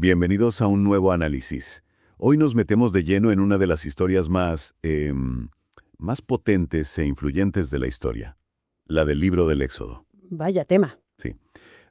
Bienvenidos a un nuevo análisis. Hoy nos metemos de lleno en una de las historias más potentes e influyentes de la historia, la del libro del Éxodo. Vaya tema. Sí.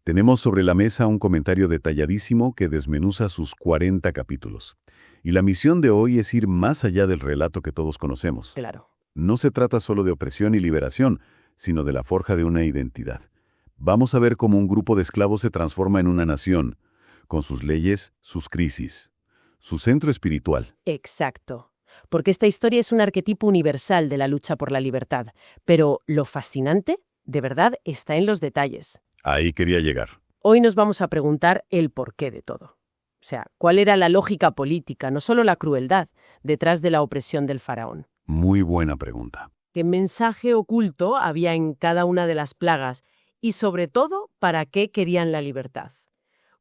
Tenemos sobre la mesa un comentario detalladísimo que desmenuza sus 40 capítulos. Y la misión de hoy es ir más allá del relato que todos conocemos. Claro. No se trata solo de opresión y liberación, sino de la forja de una identidad. Vamos a ver cómo un grupo de esclavos se transforma en una nación, con sus leyes, sus crisis, su centro espiritual. Exacto. Porque esta historia es un arquetipo universal de la lucha por la libertad. Pero lo fascinante, de verdad, está en los detalles. Ahí quería llegar. Hoy nos vamos a preguntar el porqué de todo. O sea, ¿cuál era la lógica política, no solo la crueldad, detrás de la opresión del faraón? Muy buena pregunta. ¿Qué mensaje oculto había en cada una de las plagas? Y sobre todo, ¿para qué querían la libertad?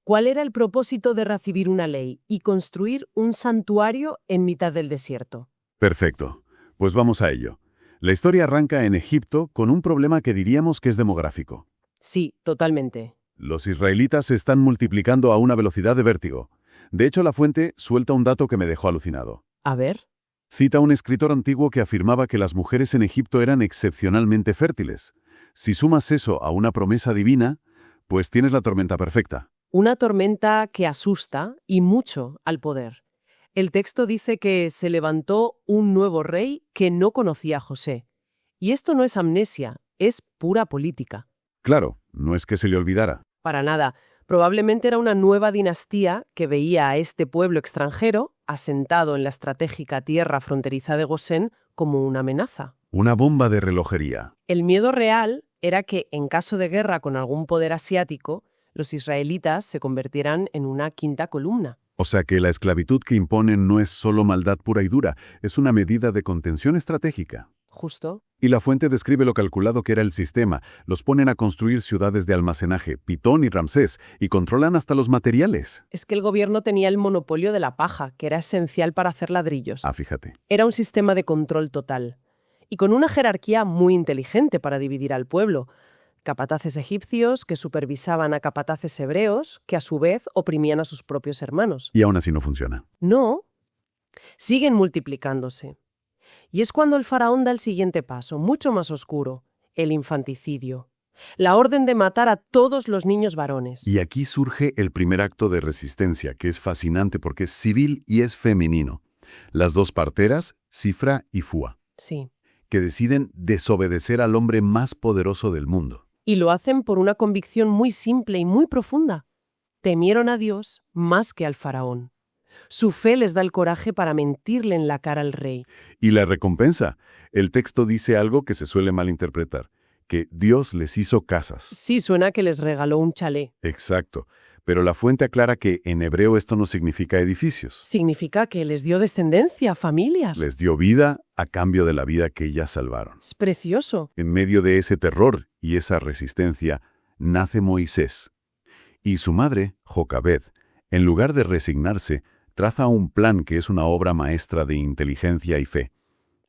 ¿Cuál era el propósito de recibir una ley y construir un santuario en mitad del desierto? Perfecto. Pues vamos a ello. La historia arranca en Egipto con un problema que diríamos que es demográfico. Sí, totalmente. Los israelitas se están multiplicando a una velocidad de vértigo. De hecho, la fuente suelta un dato que me dejó alucinado. A ver. Cita a un escritor antiguo que afirmaba que las mujeres en Egipto eran excepcionalmente fértiles. Si sumas eso a una promesa divina, pues tienes la tormenta perfecta. Una tormenta que asusta y mucho al poder. El texto dice que se levantó un nuevo rey que no conocía a José. Y esto no es amnesia, es pura política. Claro, no es que se le olvidara. Para nada. Probablemente era una nueva dinastía que veía a este pueblo extranjero, asentado en la estratégica tierra fronteriza de Gosén, como una amenaza. Una bomba de relojería. El miedo real era que, en caso de guerra con algún poder asiático, los israelitas se convirtieran en una quinta columna. O sea que la esclavitud que imponen no es solo maldad pura y dura, es una medida de contención estratégica. Justo. Y la fuente describe lo calculado que era el sistema. Los ponen a construir ciudades de almacenaje, Pitón y Ramsés, y controlan hasta los materiales. Es que el gobierno tenía el monopolio de la paja, que era esencial para hacer ladrillos. Ah, fíjate. Era un sistema de control total. Y con una jerarquía muy inteligente para dividir al pueblo. Capataces egipcios que supervisaban a capataces hebreos, que a su vez oprimían a sus propios hermanos. Y aún así no funciona. No. Siguen multiplicándose. Y es cuando el faraón da el siguiente paso, mucho más oscuro, el infanticidio. La orden de matar a todos los niños varones. Y aquí surge el primer acto de resistencia, que es fascinante porque es civil y es femenino. Las dos parteras, Sifra y Fua, Sí. que deciden desobedecer al hombre más poderoso del mundo. Y lo hacen por una convicción muy simple y muy profunda. Temieron a Dios más que al faraón. Su fe les da el coraje para mentirle en la cara al rey. Y la recompensa. El texto dice algo que se suele malinterpretar, que Dios les hizo casas. Sí, suena que les regaló un chalet. Exacto. Pero la fuente aclara que en hebreo esto no significa edificios. Significa que les dio descendencia, familias. Les dio vida a cambio de la vida que ellas salvaron. Es precioso. En medio de ese terror y esa resistencia, nace Moisés. Y su madre, Jocabed, en lugar de resignarse, traza un plan que es una obra maestra de inteligencia y fe.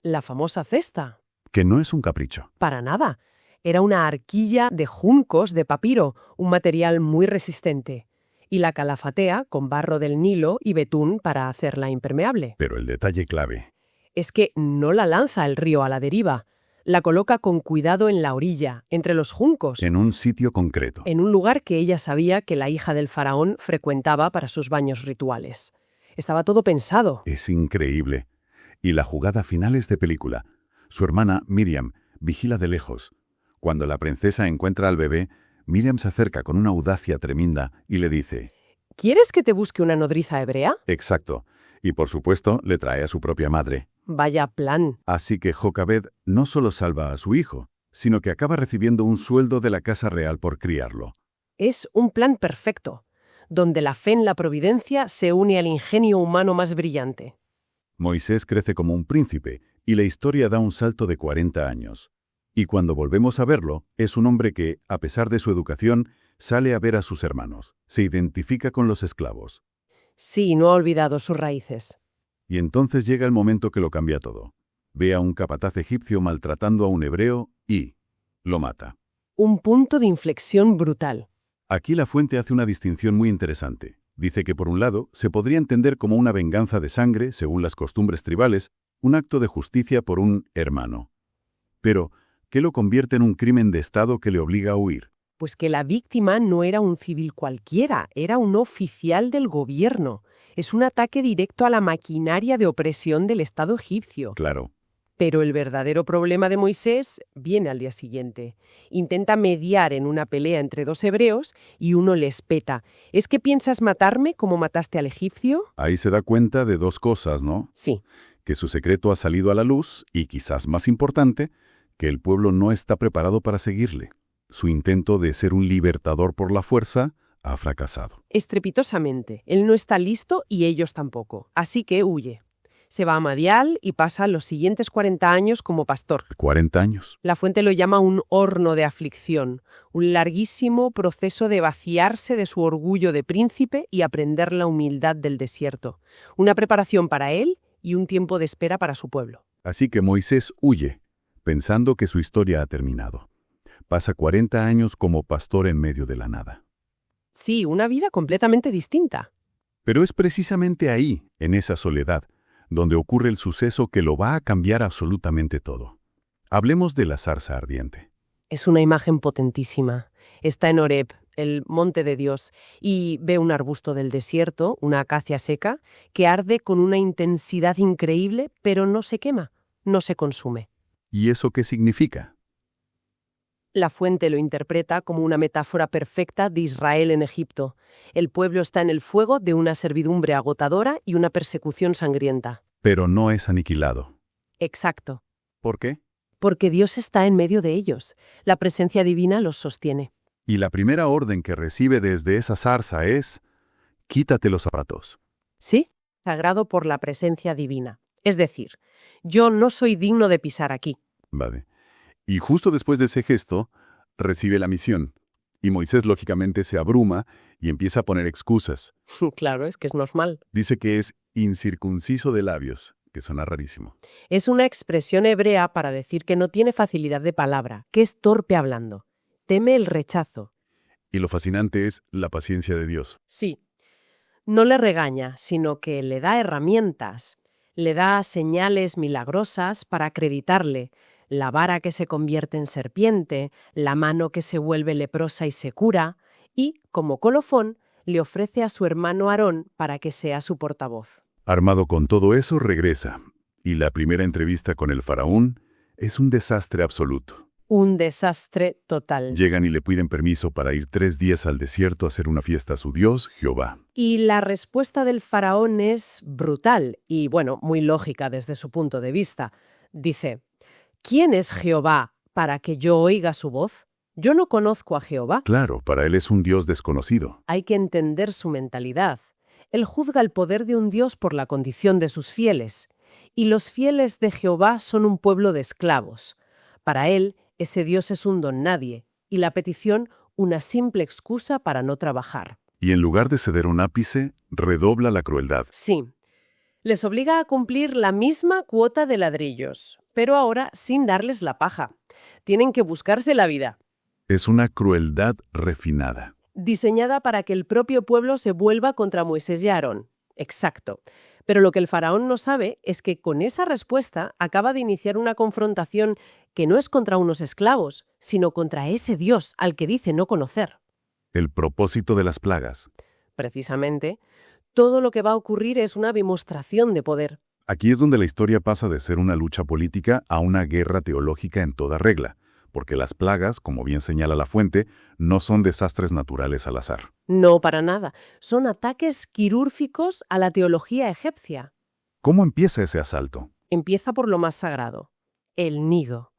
La famosa cesta. Que no es un capricho. Para nada. Era una arquilla de juncos de papiro, un material muy resistente. Y la calafatea con barro del Nilo y betún para hacerla impermeable. Pero el detalle clave. Es que no la lanza al río a la deriva. La coloca con cuidado en la orilla, entre los juncos. En un sitio concreto. En un lugar que ella sabía que la hija del faraón frecuentaba para sus baños rituales. Estaba todo pensado. Es increíble. Y la jugada final es de película. Su hermana, Miriam, vigila de lejos. Cuando la princesa encuentra al bebé, Miriam se acerca con una audacia tremenda y le dice: ¿Quieres que te busque una nodriza hebrea? Exacto. Y por supuesto, le trae a su propia madre. Vaya plan. Así que Jocabed no solo salva a su hijo, sino que acaba recibiendo un sueldo de la casa real por criarlo. Es un plan perfecto, donde la fe en la providencia se une al ingenio humano más brillante. Moisés crece como un príncipe y la historia da un salto de 40 años. Y cuando volvemos a verlo, es un hombre que, a pesar de su educación, sale a ver a sus hermanos. Se identifica con los esclavos. Sí, no ha olvidado sus raíces. Y entonces llega el momento que lo cambia todo. Ve a un capataz egipcio maltratando a un hebreo y lo mata. Un punto de inflexión brutal. Aquí la fuente hace una distinción muy interesante. Dice que, por un lado, se podría entender como una venganza de sangre, según las costumbres tribales, un acto de justicia por un hermano. Pero, ¿qué lo convierte en un crimen de Estado que le obliga a huir? Pues que la víctima no era un civil cualquiera, era un oficial del gobierno. Es un ataque directo a la maquinaria de opresión del Estado egipcio. Claro. Pero el verdadero problema de Moisés viene al día siguiente. Intenta mediar en una pelea entre dos hebreos y uno le espeta. ¿Es que piensas matarme como mataste al egipcio? Ahí se da cuenta de dos cosas, ¿no? Sí. Que su secreto ha salido a la luz y, quizás más importante, que el pueblo no está preparado para seguirle. Su intento de ser un libertador por la fuerza ha fracasado. Estrepitosamente. Él no está listo y ellos tampoco. Así que huye. Se va a Madial y pasa los siguientes 40 años como pastor. 40 años. La fuente lo llama un horno de aflicción, un larguísimo proceso de vaciarse de su orgullo de príncipe y aprender la humildad del desierto. Una preparación para él y un tiempo de espera para su pueblo. Así que Moisés huye, pensando que su historia ha terminado. Pasa 40 años como pastor en medio de la nada. Sí, una vida completamente distinta. Pero es precisamente ahí, en esa soledad, donde ocurre el suceso que lo va a cambiar absolutamente todo. Hablemos de la zarza ardiente. Es una imagen potentísima. Está en Horeb, el monte de Dios, y ve un arbusto del desierto, una acacia seca, que arde con una intensidad increíble, pero no se quema, no se consume. ¿Y eso qué significa? La fuente lo interpreta como una metáfora perfecta de Israel en Egipto. El pueblo está en el fuego de una servidumbre agotadora y una persecución sangrienta. Pero no es aniquilado. Exacto. ¿Por qué? Porque Dios está en medio de ellos. La presencia divina los sostiene. Y la primera orden que recibe desde esa zarza es: quítate los zapatos. ¿Sí? Sagrado por la presencia divina. Es decir, yo no soy digno de pisar aquí. Vale. Y justo después de ese gesto, recibe la misión. Y Moisés lógicamente se abruma y empieza a poner excusas. Claro, es que es normal. Dice que es incircunciso de labios, que suena rarísimo. Es una expresión hebrea para decir que no tiene facilidad de palabra, que es torpe hablando. Teme el rechazo. Y lo fascinante es la paciencia de Dios. Sí. No le regaña, sino que le da herramientas. Le da señales milagrosas para acreditarle. La vara que se convierte en serpiente, la mano que se vuelve leprosa y se cura, y, como colofón, le ofrece a su hermano Aarón para que sea su portavoz. Armado con todo eso, regresa. Y la primera entrevista con el faraón es un desastre absoluto. Un desastre total. Llegan y le piden permiso para ir 3 días al desierto a hacer una fiesta a su Dios, Jehová. Y la respuesta del faraón es brutal y, bueno, muy lógica desde su punto de vista. Dice: ¿quién es Jehová para que yo oiga su voz? Yo no conozco a Jehová. Claro, para él es un Dios desconocido. Hay que entender su mentalidad. Él juzga el poder de un Dios por la condición de sus fieles. Y los fieles de Jehová son un pueblo de esclavos. Para él, ese Dios es un don nadie, y la petición una simple excusa para no trabajar. Y en lugar de ceder un ápice, redobla la crueldad. Sí. Les obliga a cumplir la misma cuota de ladrillos, pero ahora sin darles la paja. Tienen que buscarse la vida. Es una crueldad refinada. Diseñada para que el propio pueblo se vuelva contra Moisés y Aarón. Exacto. Pero lo que el faraón no sabe es que con esa respuesta acaba de iniciar una confrontación que no es contra unos esclavos, sino contra ese Dios al que dice no conocer. El propósito de las plagas. Precisamente, todo lo que va a ocurrir es una demostración de poder. Aquí es donde la historia pasa de ser una lucha política a una guerra teológica en toda regla, porque las plagas, como bien señala la fuente, no son desastres naturales al azar. No, para nada. Son ataques quirúrgicos a la teología egipcia. ¿Cómo empieza ese asalto? Empieza por lo más sagrado, el Nilo.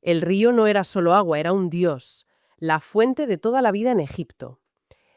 El río no era solo agua, era un dios, la fuente de toda la vida en Egipto.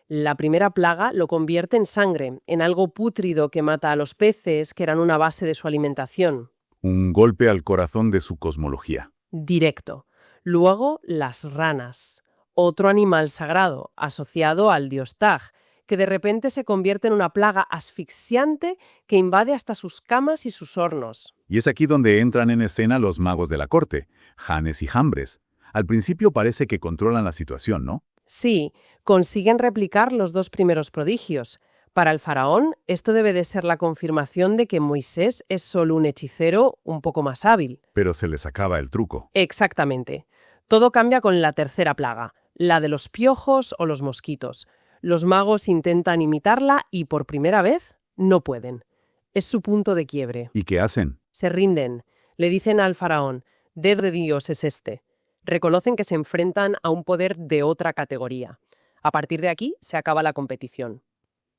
La primera plaga lo convierte en sangre, en algo pútrido que mata a los peces, que eran una base de su alimentación. Un golpe al corazón de su cosmología. Directo. Luego, las ranas, otro animal sagrado, asociado al dios Taj, que de repente se convierte en una plaga asfixiante que invade hasta sus camas y sus hornos. Y es aquí donde entran en escena los magos de la corte, Janes y Jambres. Al principio parece que controlan la situación, ¿no? Sí, consiguen replicar los 2 primeros prodigios. Para el faraón, esto debe de ser la confirmación de que Moisés es solo un hechicero un poco más hábil. Pero se les acaba el truco. Exactamente. Todo cambia con la tercera plaga, la de los piojos o los mosquitos. Los magos intentan imitarla y por primera vez no pueden. Es su punto de quiebre. ¿Y qué hacen? Se rinden. Le dicen al faraón, dedo de Dios es este. Reconocen que se enfrentan a un poder de otra categoría. A partir de aquí se acaba la competición.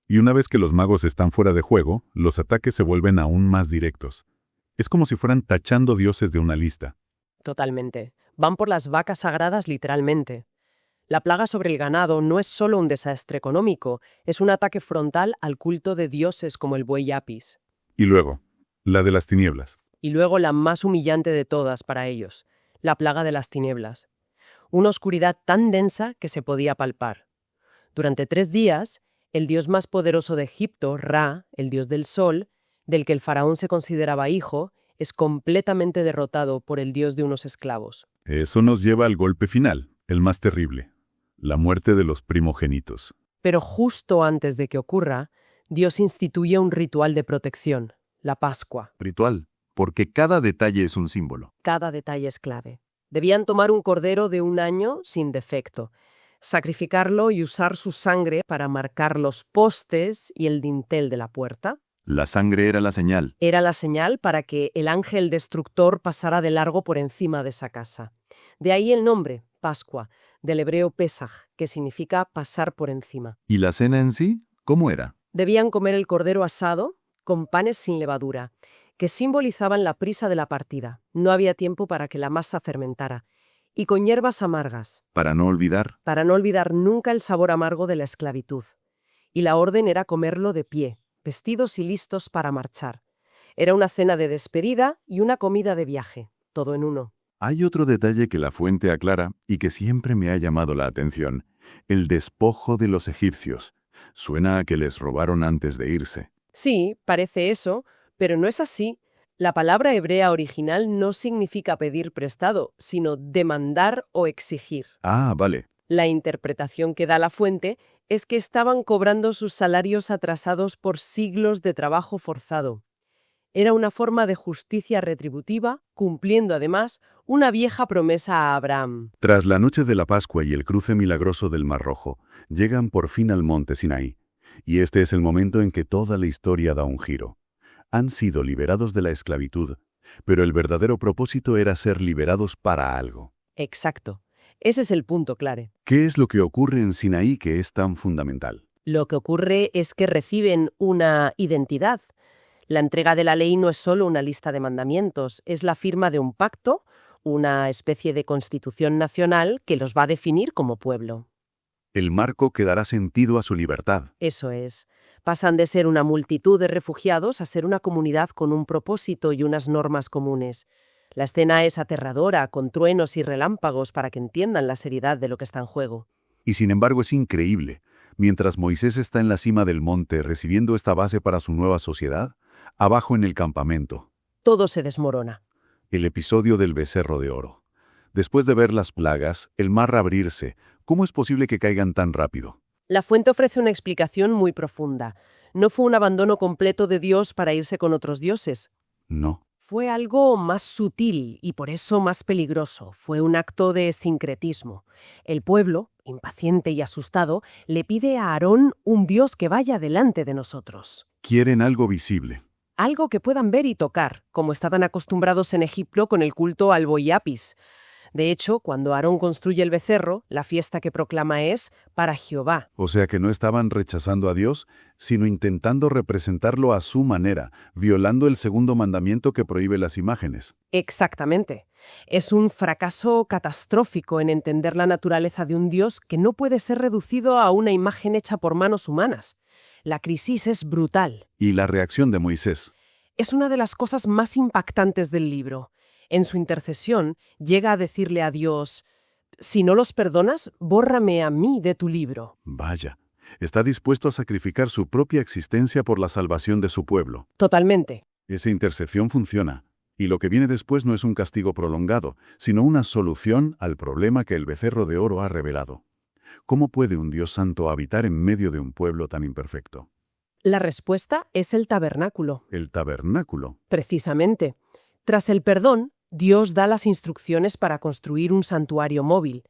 Y una vez que los magos están fuera de juego, los ataques se vuelven aún más directos. Es como si fueran tachando dioses de una lista. Totalmente. Van por las vacas sagradas literalmente. La plaga sobre el ganado no es solo un desastre económico, es un ataque frontal al culto de dioses como el buey Apis. Y luego, la de las tinieblas. Y luego la más humillante de todas para ellos, la plaga de las tinieblas. Una oscuridad tan densa que se podía palpar. Durante 3 días, el dios más poderoso de Egipto, Ra, el dios del sol, del que el faraón se consideraba hijo, es completamente derrotado por el dios de unos esclavos. Eso nos lleva al golpe final, el más terrible, la muerte de los primogénitos. Pero justo antes de que ocurra, Dios instituye un ritual de protección, la Pascua. Ritual, porque cada detalle es un símbolo. Cada detalle es clave. Debían tomar un cordero de 1 año sin defecto, sacrificarlo y usar su sangre para marcar los postes y el dintel de la puerta. La sangre era la señal. Era la señal para que el ángel destructor pasara de largo por encima de esa casa. De ahí el nombre, Pascua, del hebreo Pesaj, que significa pasar por encima. ¿Y la cena en sí? ¿Cómo era? Debían comer el cordero asado con panes sin levadura, que simbolizaban la prisa de la partida. No había tiempo para que la masa fermentara. Y con hierbas amargas, Para no olvidar. para no olvidar nunca el sabor amargo de la esclavitud. Y la orden era comerlo de pie, vestidos y listos para marchar. Era una cena de despedida y una comida de viaje, todo en uno. Hay otro detalle que la fuente aclara y que siempre me ha llamado la atención. El despojo de los egipcios. Suena a que les robaron antes de irse. Sí, parece eso, pero no es así. La palabra hebrea original no significa pedir prestado, sino demandar o exigir. Ah, vale. La interpretación que da la fuente es que estaban cobrando sus salarios atrasados por siglos de trabajo forzado. Era una forma de justicia retributiva, cumpliendo además una vieja promesa a Abraham. Tras la noche de la Pascua y el cruce milagroso del Mar Rojo, llegan por fin al monte Sinaí. Y este es el momento en que toda la historia da un giro. Han sido liberados de la esclavitud, pero el verdadero propósito era ser liberados para algo. Exacto. Ese es el punto clave. ¿Qué es lo que ocurre en Sinaí que es tan fundamental? Lo que ocurre es que reciben una identidad. La entrega de la ley no es solo una lista de mandamientos, es la firma de un pacto, una especie de constitución nacional que los va a definir como pueblo. El marco que dará sentido a su libertad. Eso es. Pasan de ser una multitud de refugiados a ser una comunidad con un propósito y unas normas comunes. La escena es aterradora, con truenos y relámpagos para que entiendan la seriedad de lo que está en juego. Y sin embargo es increíble. Mientras Moisés está en la cima del monte recibiendo esta base para su nueva sociedad, abajo en el campamento, Todo se desmorona. el episodio del becerro de oro. Después de ver las plagas, el mar abrirse, ¿cómo es posible que caigan tan rápido? La fuente ofrece una explicación muy profunda. No fue un abandono completo de Dios para irse con otros dioses. No. Fue algo más sutil y por eso más peligroso. Fue un acto de sincretismo. El pueblo, impaciente y asustado, le pide a Aarón un Dios que vaya delante de nosotros. Quieren algo visible. Algo que puedan ver y tocar, como estaban acostumbrados en Egipto con el culto al buey Apis. De hecho, cuando Aarón construye el becerro, la fiesta que proclama es para Jehová. O sea que no estaban rechazando a Dios, sino intentando representarlo a su manera, violando el segundo mandamiento que prohíbe las imágenes. Exactamente. Es un fracaso catastrófico en entender la naturaleza de un Dios que no puede ser reducido a una imagen hecha por manos humanas. La crisis es brutal. Y la reacción de Moisés. Es una de las cosas más impactantes del libro. En su intercesión, llega a decirle a Dios, «Si no los perdonas, bórrame a mí de tu libro». Vaya, está dispuesto a sacrificar su propia existencia por la salvación de su pueblo. Totalmente. Esa intercesión funciona. Y lo que viene después no es un castigo prolongado, sino una solución al problema que el becerro de oro ha revelado. ¿Cómo puede un Dios santo habitar en medio de un pueblo tan imperfecto? La respuesta es el tabernáculo. El tabernáculo. Precisamente. Tras el perdón, Dios da las instrucciones para construir un santuario móvil.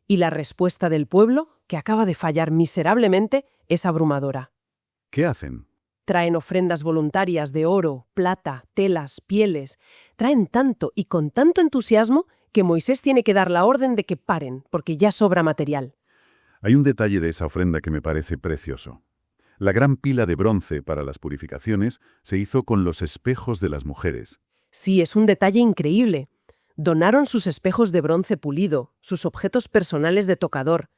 Y la respuesta del pueblo, que acaba de fallar miserablemente, es abrumadora. ¿Qué hacen? Traen ofrendas voluntarias de oro, plata, telas, pieles. Traen tanto y con tanto entusiasmo que Moisés tiene que dar la orden de que paren, porque ya sobra material. Hay un detalle de esa ofrenda que me parece precioso. La gran pila de bronce para las purificaciones se hizo con los espejos de las mujeres. Sí, es un detalle increíble. Donaron sus espejos de bronce pulido, sus objetos personales de tocador,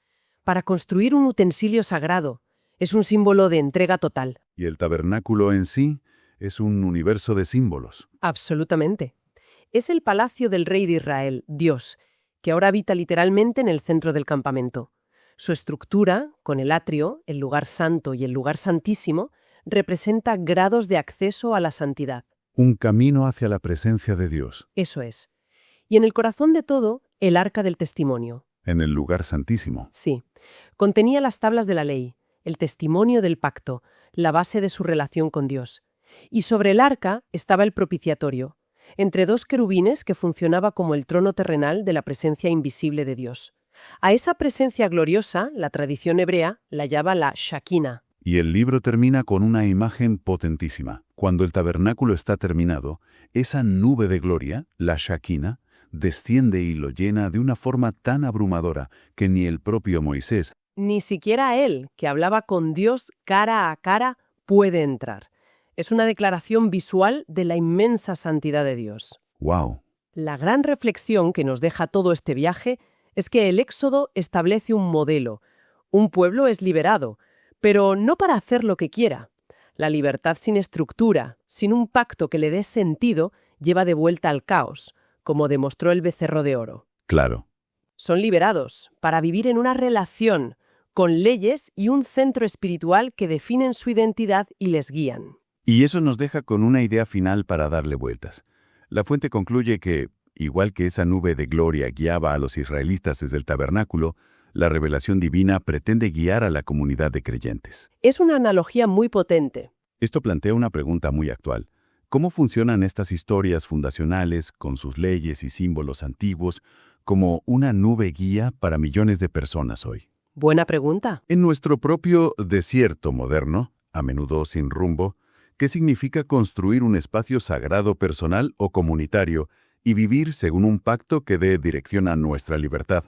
para construir un utensilio sagrado. Es un símbolo de entrega total. Y el tabernáculo en sí es un universo de símbolos. Absolutamente. Es el palacio del rey de Israel, Dios, que ahora habita literalmente en el centro del campamento. Su estructura, con el atrio, el lugar santo y el lugar santísimo, representa grados de acceso a la santidad. Un camino hacia la presencia de Dios. Eso es. Y en el corazón de todo, el arca del testimonio. En el lugar santísimo. Sí. Contenía las tablas de la ley, el testimonio del pacto, la base de su relación con Dios. Y sobre el arca estaba el propiciatorio, entre dos querubines que funcionaba como el trono terrenal de la presencia invisible de Dios. A esa presencia gloriosa, la tradición hebrea la llama la Shakina. Y el libro termina con una imagen potentísima. Cuando el tabernáculo está terminado, esa nube de gloria, la Shakina, desciende y lo llena de una forma tan abrumadora que ni el propio Moisés, Ni siquiera él, que hablaba con Dios cara a cara, puede entrar. Es una declaración visual de la inmensa santidad de Dios. ¡wow! La gran reflexión que nos deja todo este viaje es que el Éxodo establece un modelo. Un pueblo es liberado, pero no para hacer lo que quiera. La libertad sin estructura, sin un pacto que le dé sentido, lleva de vuelta al caos, como demostró el becerro de oro. Claro. Son liberados para vivir en una relación, con leyes y un centro espiritual que definen su identidad y les guían. Y eso nos deja con una idea final para darle vueltas. La fuente concluye que, igual que esa nube de gloria guiaba a los israelitas desde el tabernáculo, la revelación divina pretende guiar a la comunidad de creyentes. Es una analogía muy potente. Esto plantea una pregunta muy actual. ¿Cómo funcionan estas historias fundacionales con sus leyes y símbolos antiguos como una nube guía para millones de personas hoy? Buena pregunta. En nuestro propio desierto moderno, a menudo sin rumbo, ¿qué significa construir un espacio sagrado personal o comunitario y vivir según un pacto que dé dirección a nuestra libertad?